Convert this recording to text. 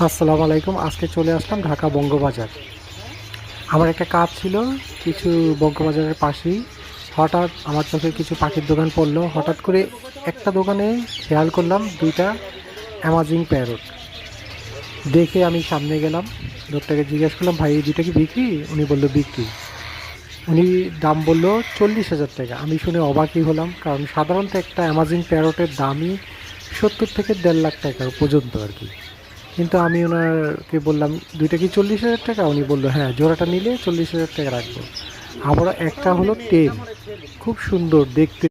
আসসালামু আলাইকুম। আজকে চলে আসলাম ঢাকা বঙ্গবাজার। আমার একটা কাজ ছিল কিছু বঙ্গবাজারের পাশেই। হঠাৎ আমার চোখে কিছু পাখির দোকান পড়লো। হঠাৎ করে একটা দোকানে খেয়াল করলাম ২টা অ্যামাজিং প্যারট। দেখে আমি সামনে গেলাম, লোকটাকে জিজ্ঞেস করলাম, ভাই এই ২টা কি বিক্রি? উনি বলল বিক্রি। উনি দাম বলল ৪০,০০০ টাকা। আমি শুনে অবাকই হলাম, কারণ সাধারণত একটা অ্যামাজিং প্যারটের দামই ৭০ থেকে ১.৫ লাখ টাকা পর্যন্ত আর কি। কিন্তু আমি ওনাকে বললাম, ২টা কি ৪০,০০০ টাকা? উনি বললো হ্যাঁ, জোড়াটা নিলে ৪০,০০০ টাকা রাখবো। আবার একটা হলো টেম, খুব সুন্দর দেখতে।